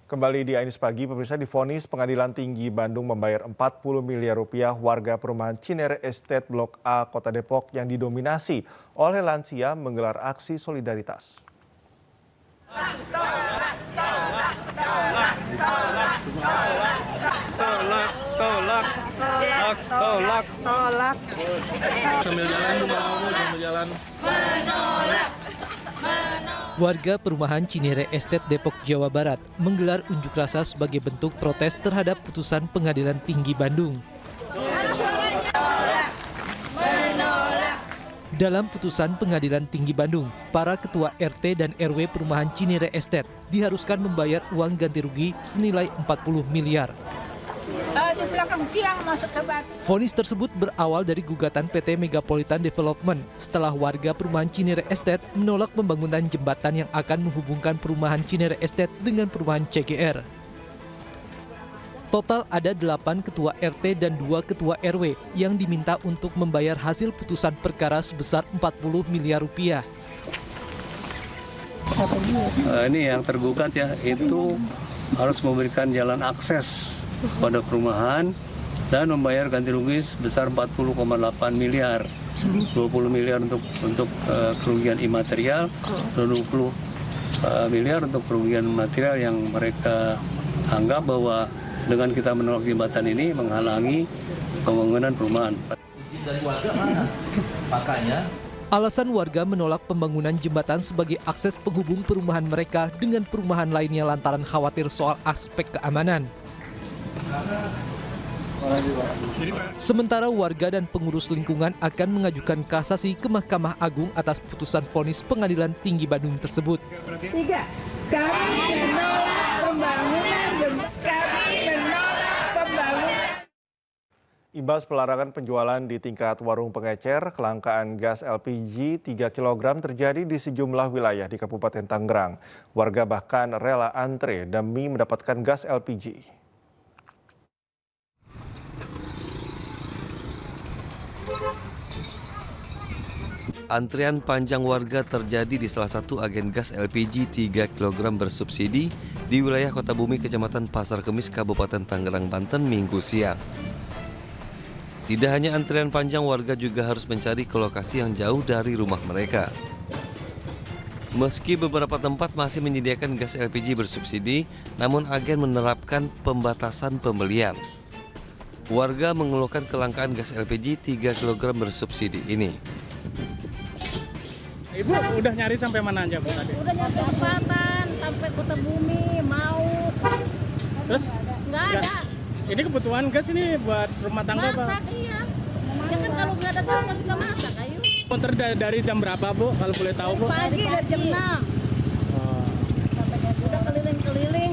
Kembali di Ainis Pagi, pemirsa divonis Pengadilan Tinggi Bandung membayar 40 miliar rupiah warga perumahan Cinere Estate Blok A, Kota Depok yang didominasi oleh lansia menggelar aksi solidaritas. Tolak. Sambil jalan. Warga perumahan Cinere Estate Depok, Jawa Barat menggelar unjuk rasa sebagai bentuk protes terhadap putusan Pengadilan Tinggi Bandung. Dalam putusan Pengadilan Tinggi Bandung, para ketua RT dan RW perumahan Cinere Estate diharuskan membayar uang ganti rugi senilai 40 miliar. Di belakang tiang masuk ke batu. Vonis tersebut berawal dari gugatan PT Megapolitan Development setelah warga perumahan Cinere Estate menolak pembangunan jembatan yang akan menghubungkan perumahan Cinere Estate dengan perumahan CGR. Total ada 8 ketua RT dan 2 ketua RW yang diminta untuk membayar hasil putusan perkara sebesar 40 miliar rupiah. Ini yang tergugat ya, itu harus memberikan jalan akses pada perumahan dan membayar ganti rugi sebesar 40,8 miliar. 20 miliar untuk kerugian imaterial dan 20 miliar untuk kerugian material yang mereka anggap bahwa dengan kita menolak jembatan ini menghalangi pembangunan perumahan. Alasan warga menolak pembangunan jembatan sebagai akses penghubung perumahan mereka dengan perumahan lainnya lantaran khawatir soal aspek keamanan. Sementara warga dan pengurus lingkungan akan mengajukan kasasi ke Mahkamah Agung atas putusan vonis Pengadilan Tinggi Bandung tersebut. 3. Kami menolak pembangunan. Imbas pelarangan penjualan di tingkat warung pengecer, kelangkaan gas LPG 3 kg terjadi di sejumlah wilayah di Kabupaten Tangerang. Warga bahkan rela antre demi mendapatkan gas LPG. Antrian panjang warga terjadi di salah satu agen gas LPG 3 kg bersubsidi di wilayah Kota Bumi, Kecamatan Pasar Kemis, Kabupaten Tangerang, Banten, Minggu siang. Tidak hanya antrian panjang, warga juga harus mencari ke lokasi yang jauh dari rumah mereka. Meski beberapa tempat masih menyediakan gas LPG bersubsidi, namun agen menerapkan pembatasan pembelian. Warga mengeluhkan kelangkaan gas LPG 3 kg bersubsidi ini. Ibu udah nyari sampai mana aja Bu tadi? Udah nyampe Selatan, sampai Kota Bumi, mau. Terus? Nggak ada. Ini kebutuhan gas ini buat rumah tangga Masak, iya. Ya kan kalau nggak ada gas nggak bisa masak, ayo. Motor dari jam berapa Bu, kalau boleh tahu Bu? Pagi dari jam 6. Udah keliling-keliling.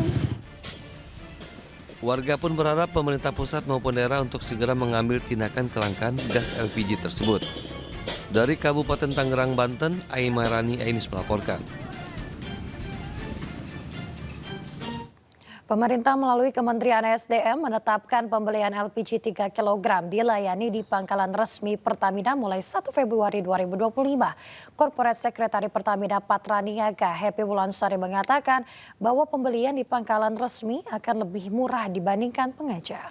Warga pun berharap pemerintah pusat maupun daerah untuk segera mengambil tindakan kelangkaan gas LPG tersebut. Dari Kabupaten Tangerang, Banten, Aimarani Ainis melaporkan. Pemerintah melalui Kementerian SDM menetapkan pembelian LPG 3 kg dilayani di pangkalan resmi Pertamina mulai 1 Februari 2025. Korporat Sekretari Pertamina Patraniaga Happy Wulansari mengatakan bahwa pembelian di pangkalan resmi akan lebih murah dibandingkan pengecer.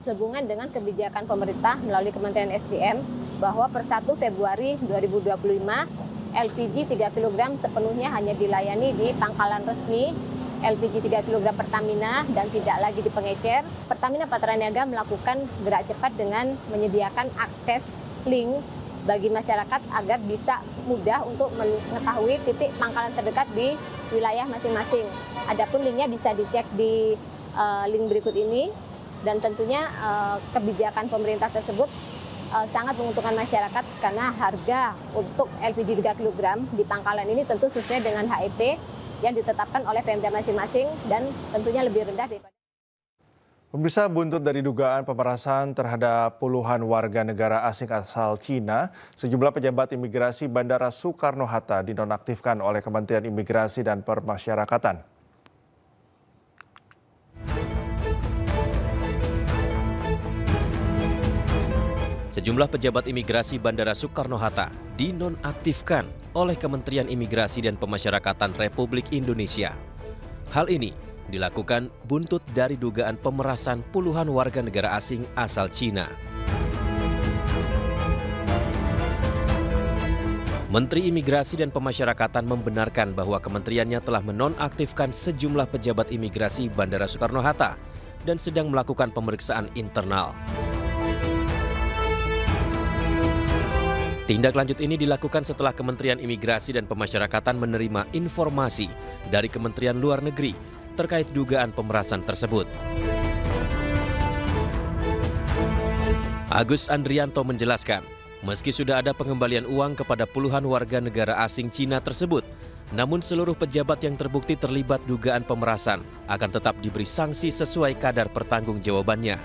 Sehubungan dengan kebijakan pemerintah melalui Kementerian SDM bahwa per 1 Februari 2025 LPG 3 kg sepenuhnya hanya dilayani di pangkalan resmi LPG 3 kg Pertamina dan tidak lagi di pengecer. Pertamina Patraniaga melakukan gerak cepat dengan menyediakan akses link bagi masyarakat agar bisa mudah untuk mengetahui titik pangkalan terdekat di wilayah masing-masing. Adapun linknya bisa dicek di link berikut ini dan tentunya kebijakan pemerintah tersebut sangat menguntungkan masyarakat karena harga untuk LPG 3 kg di pangkalan ini tentu sesuai dengan HET yang ditetapkan oleh Pemda masing-masing dan tentunya lebih rendah daripada. Pemirsa, buntut dari dugaan pemerasan terhadap puluhan warga negara asing asal Cina, sejumlah pejabat imigrasi Bandara Soekarno-Hatta dinonaktifkan oleh Kementerian Imigrasi dan Permasyarakatan. Sejumlah pejabat imigrasi Bandara Soekarno-Hatta dinonaktifkan oleh Kementerian Imigrasi dan Pemasyarakatan Republik Indonesia. Hal ini dilakukan buntut dari dugaan pemerasan puluhan warga negara asing asal Cina. Menteri Imigrasi dan Pemasyarakatan membenarkan bahwa kementeriannya telah menonaktifkan sejumlah pejabat imigrasi Bandara Soekarno-Hatta dan sedang melakukan pemeriksaan internal. Tindak lanjut ini dilakukan setelah Kementerian Imigrasi dan Pemasyarakatan menerima informasi dari Kementerian Luar Negeri terkait dugaan pemerasan tersebut. Agus Andrianto menjelaskan, meski sudah ada pengembalian uang kepada puluhan warga negara asing Cina tersebut, namun seluruh pejabat yang terbukti terlibat dugaan pemerasan akan tetap diberi sanksi sesuai kadar pertanggungjawabannya.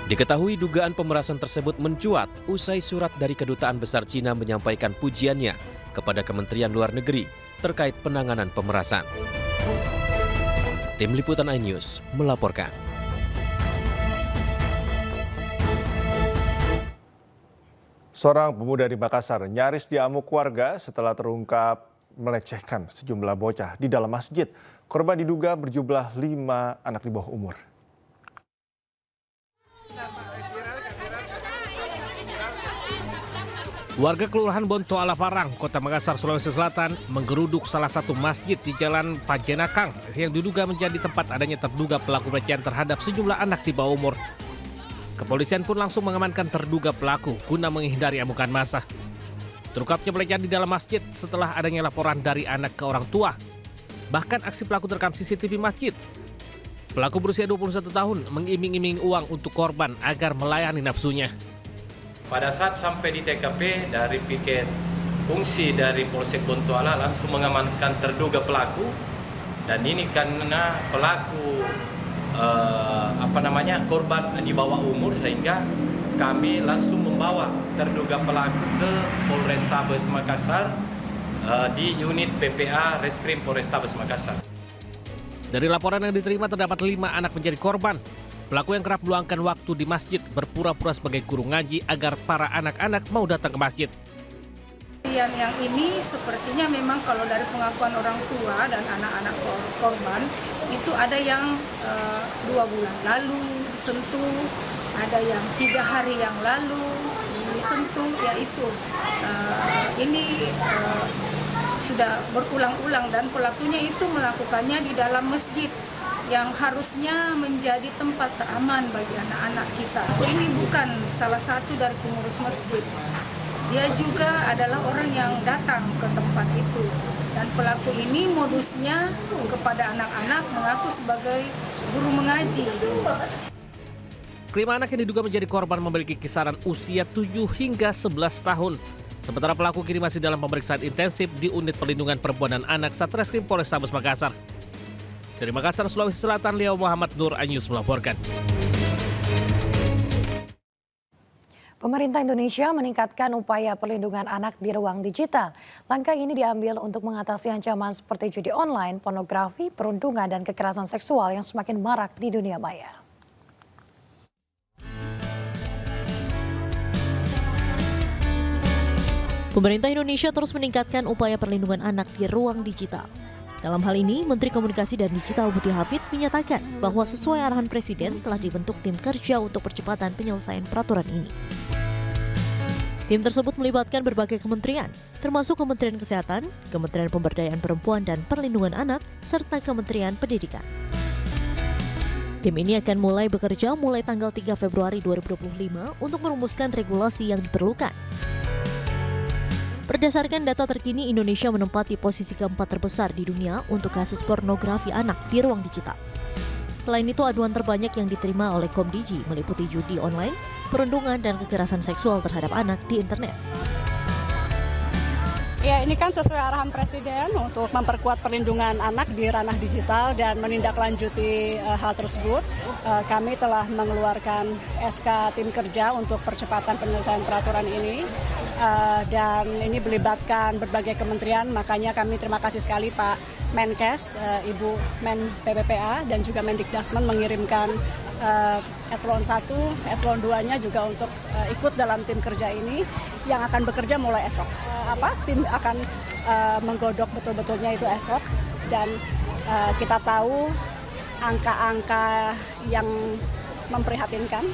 Diketahui dugaan pemerasan tersebut mencuat usai surat dari Kedutaan Besar Cina menyampaikan pujiannya kepada Kementerian Luar Negeri terkait penanganan pemerasan. Tim Liputan iNews melaporkan. Seorang pemuda di Makassar nyaris diamuk warga setelah terungkap melecehkan sejumlah bocah di dalam masjid. Korban diduga berjumlah 5 anak di bawah umur. Warga Kelurahan Bonto Alaparang, Kota Makassar, Sulawesi Selatan menggeruduk salah satu masjid di Jalan Panjenakang yang diduga menjadi tempat adanya terduga pelaku pelecehan terhadap sejumlah anak di bawah umur. Kepolisian pun langsung mengamankan terduga pelaku guna menghindari amukan massa. Terungkapnya pelecehan di dalam masjid setelah adanya laporan dari anak ke orang tua. Bahkan aksi pelaku terekam CCTV masjid. Pelaku berusia 21 tahun mengiming-iming uang untuk korban agar melayani nafsunya. Pada saat sampai di TKP, dari piket fungsi dari Polsek Bontoala langsung mengamankan terduga pelaku, dan ini karena pelaku korban di bawah umur, sehingga kami langsung membawa terduga pelaku ke Polrestabes Makassar di unit PPA Reskrim Polrestabes Makassar. Dari laporan yang diterima terdapat 5 anak menjadi korban. Pelaku yang kerap meluangkan waktu di masjid berpura-pura sebagai guru ngaji agar para anak-anak mau datang ke masjid. Yang ini sepertinya memang kalau dari pengakuan orang tua dan anak-anak korban itu ada yang 2 bulan lalu disentuh, ada yang 3 hari yang lalu disentuh, yaitu ini sudah berulang-ulang, dan pelakunya itu melakukannya di dalam masjid yang harusnya menjadi tempat teraman bagi anak-anak kita. Ini bukan salah satu dari pengurus masjid. Dia juga adalah orang yang datang ke tempat itu. Dan pelaku ini modusnya kepada anak-anak mengaku sebagai guru mengaji. Kelima anak yang diduga menjadi korban memiliki kisaran usia 7 hingga 11 tahun. Sementara pelaku kini masih dalam pemeriksaan intensif di Unit Perlindungan Perempuan dan Anak Satreskrim Polrestabes Makassar. Dari Makassar, Sulawesi Selatan, Leo Muhammad Nur iNews melaporkan. Pemerintah Indonesia meningkatkan upaya perlindungan anak di ruang digital. Langkah ini diambil untuk mengatasi ancaman seperti judi online, pornografi, perundungan, dan kekerasan seksual yang semakin marak di dunia maya. Pemerintah Indonesia terus meningkatkan upaya perlindungan anak di ruang digital. Dalam hal ini, Menteri Komunikasi dan Digital Muti Hafid menyatakan bahwa sesuai arahan Presiden telah dibentuk tim kerja untuk percepatan penyelesaian peraturan ini. Tim tersebut melibatkan berbagai kementerian, termasuk Kementerian Kesehatan, Kementerian Pemberdayaan Perempuan dan Perlindungan Anak, serta Kementerian Pendidikan. Tim ini akan mulai bekerja mulai tanggal 3 Februari 2025 untuk merumuskan regulasi yang diperlukan. Berdasarkan data terkini, Indonesia menempati posisi keempat terbesar di dunia untuk kasus pornografi anak di ruang digital. Selain itu, aduan terbanyak yang diterima oleh Komdigi meliputi judi online, perundungan, dan kekerasan seksual terhadap anak di internet. Ya, ini kan sesuai arahan Presiden untuk memperkuat perlindungan anak di ranah digital dan menindaklanjuti hal tersebut. Kami telah mengeluarkan SK tim kerja untuk percepatan penyelesaian peraturan ini. Dan ini melibatkan berbagai kementerian, makanya kami terima kasih sekali Pak Menkes, Ibu Men PPPA dan juga Mendikdasmen mengirimkan eselon 1, eselon 2-nya juga untuk ikut dalam tim kerja ini yang akan bekerja mulai esok. Tim akan menggodok betul-betulnya itu esok, dan kita tahu angka-angka yang memprihatinkan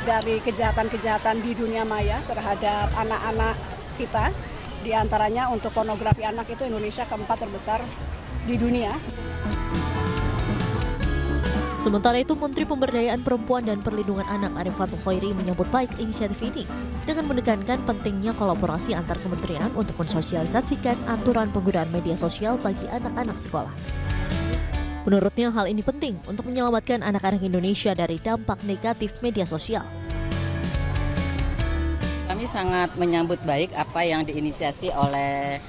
dari kejahatan-kejahatan di dunia maya terhadap anak-anak kita. Di antaranya untuk pornografi anak itu Indonesia keempat terbesar di dunia. Sementara itu, Menteri Pemberdayaan Perempuan dan Perlindungan Anak Arifatul Khairi menyambut baik inisiatif ini dengan menekankan pentingnya kolaborasi antar kementerian untuk mensosialisasikan aturan penggunaan media sosial bagi anak-anak sekolah. Menurutnya, hal ini penting untuk menyelamatkan anak-anak Indonesia dari dampak negatif media sosial. Kami sangat menyambut baik apa yang diinisiasi oleh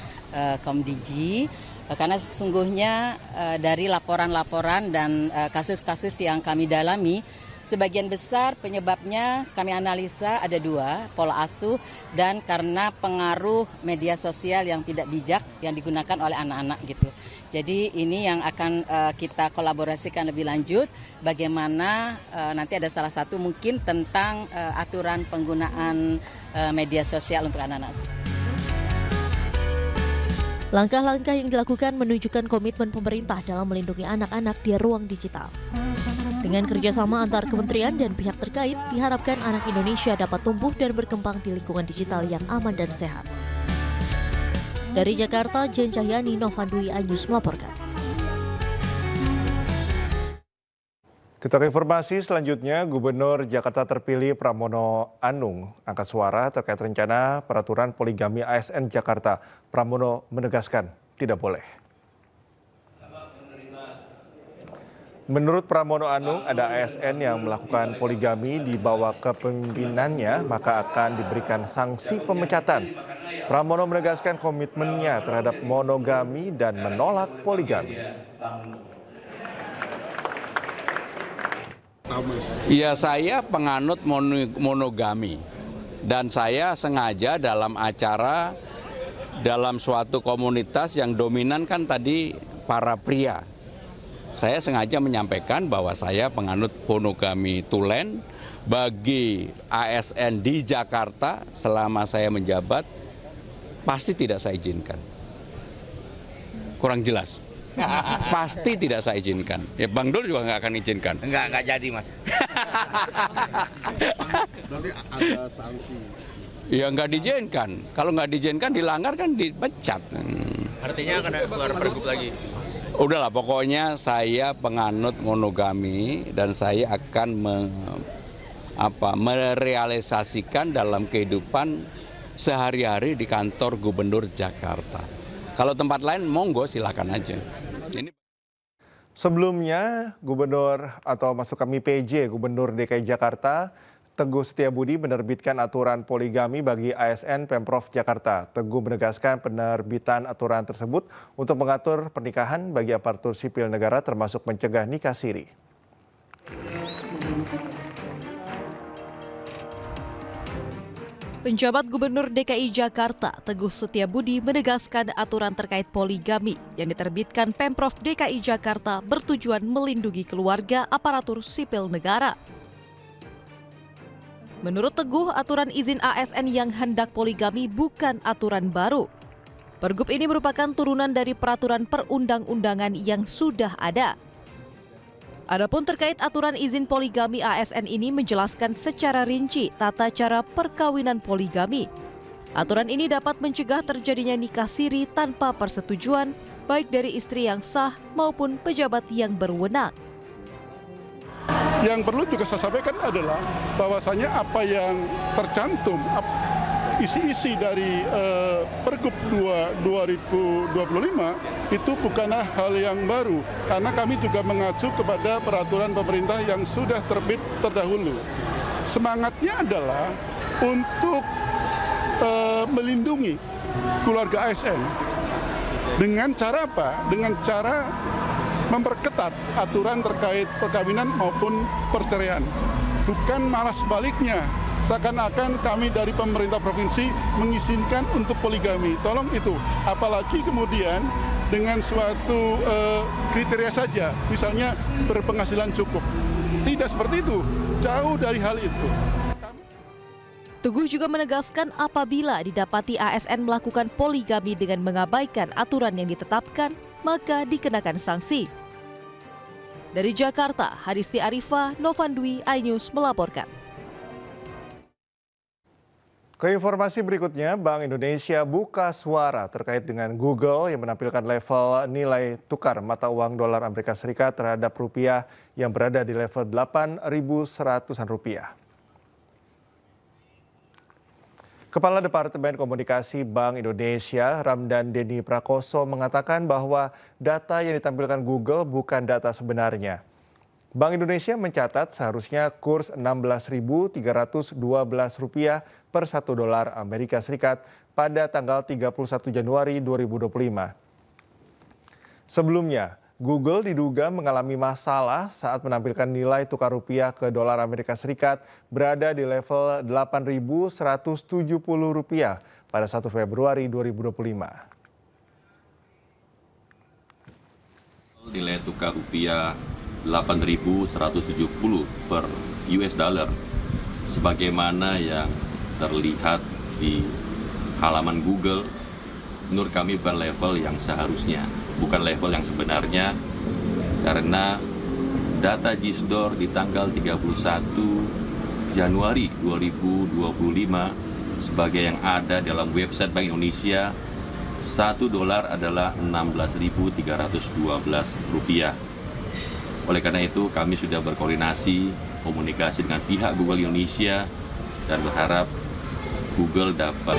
Komdigi, karena sesungguhnya dari laporan-laporan dan kasus-kasus yang kami dalami, sebagian besar penyebabnya kami analisa ada dua, pola asuh dan karena pengaruh media sosial yang tidak bijak yang digunakan oleh anak-anak gitu. Jadi ini yang akan kita kolaborasikan lebih lanjut, bagaimana nanti ada salah satu mungkin tentang aturan penggunaan media sosial untuk anak-anak. Langkah-langkah yang dilakukan menunjukkan komitmen pemerintah dalam melindungi anak-anak di ruang digital. Dengan kerjasama antar kementerian dan pihak terkait, diharapkan anak Indonesia dapat tumbuh dan berkembang di lingkungan digital yang aman dan sehat. Dari Jakarta, Jen Cahyani, Novandui Anyus melaporkan. Kita ke informasi selanjutnya, Gubernur Jakarta terpilih Pramono Anung angkat suara terkait rencana peraturan poligami ASN Jakarta. Pramono menegaskan tidak boleh. Menurut Pramono Anung, ada ASN yang melakukan poligami di bawah kepemimpinannya, maka akan diberikan sanksi pemecatan. Pramono menegaskan komitmennya terhadap monogami dan menolak poligami. Ya, saya penganut monogami dan saya sengaja dalam acara dalam suatu komunitas yang dominan kan tadi para pria. Saya sengaja menyampaikan bahwa saya penganut monogami tulen bagi ASN di Jakarta selama saya menjabat pasti tidak saya izinkan. Kurang jelas. Pasti tidak saya izinkan. Ya Bang Dul juga nggak akan izinkan. Nggak jadi, Mas. Berarti ada sanksi. Ya nggak diizinkan. Kalau nggak diizinkan dilanggar kan dipecat. Artinya akan keluar pergub lagi. Udahlah, pokoknya saya penganut monogami dan saya akan merealisasikan dalam kehidupan sehari-hari di kantor Gubernur Jakarta. Kalau tempat lain monggo silakan aja. Sebelumnya, Gubernur atau maksud kami PJ, Gubernur DKI Jakarta, Teguh Setiabudi menerbitkan aturan poligami bagi ASN Pemprov Jakarta. Teguh menegaskan penerbitan aturan tersebut untuk mengatur pernikahan bagi aparatur sipil negara termasuk mencegah nikah siri. Penjabat Gubernur DKI Jakarta, Teguh Setiabudi menegaskan aturan terkait poligami yang diterbitkan Pemprov DKI Jakarta bertujuan melindungi keluarga aparatur sipil negara. Menurut Teguh, aturan izin ASN yang hendak poligami bukan aturan baru. Pergub ini merupakan turunan dari peraturan perundang-undangan yang sudah ada. Adapun terkait aturan izin poligami ASN ini menjelaskan secara rinci tata cara perkawinan poligami. Aturan ini dapat mencegah terjadinya nikah siri tanpa persetujuan baik dari istri yang sah maupun pejabat yang berwenang. Yang perlu juga saya sampaikan adalah bahwasanya apa yang tercantum isi-isi dari Pergub 2025 itu bukanlah hal yang baru karena kami juga mengacu kepada peraturan pemerintah yang sudah terbit terdahulu. Semangatnya adalah untuk melindungi keluarga ASN dengan cara apa? Dengan cara memperketat aturan terkait perkawinan maupun perceraian. Bukan malah sebaliknya. seakan-akan kami dari pemerintah provinsi mengizinkan untuk poligami. Tolong itu, apalagi kemudian dengan suatu kriteria saja, misalnya berpenghasilan cukup. Tidak seperti itu, jauh dari hal itu. Teguh juga menegaskan apabila didapati ASN melakukan poligami dengan mengabaikan aturan yang ditetapkan, maka dikenakan sanksi. Dari Jakarta, Hadisti Arifah, Novandwi, iNews melaporkan. Ke informasi berikutnya, Bank Indonesia buka suara terkait dengan Google yang menampilkan level nilai tukar mata uang dolar Amerika Serikat terhadap rupiah yang berada di level 8.100-an rupiah. Kepala Departemen Komunikasi Bank Indonesia, Ramdan Denny Prakoso, mengatakan bahwa data yang ditampilkan Google bukan data sebenarnya. Bank Indonesia mencatat seharusnya kurs Rp16.312 per $1 Amerika Serikat pada tanggal 31 Januari 2025. Sebelumnya, Google diduga mengalami masalah saat menampilkan nilai tukar rupiah ke dolar Amerika Serikat berada di level Rp8.170 pada 1 Februari 2025. Nilai tukar rupiah 8.170 per US dollar sebagaimana yang terlihat di halaman Google, menurut kami bukan level yang seharusnya, bukan level yang sebenarnya, karena data GISDOR di tanggal 31 Januari 2025 sebagai yang ada dalam website Bank Indonesia, $1 adalah Rp16.312. Oleh karena itu kami sudah berkoordinasi, komunikasi dengan pihak Google Indonesia dan berharap Google dapat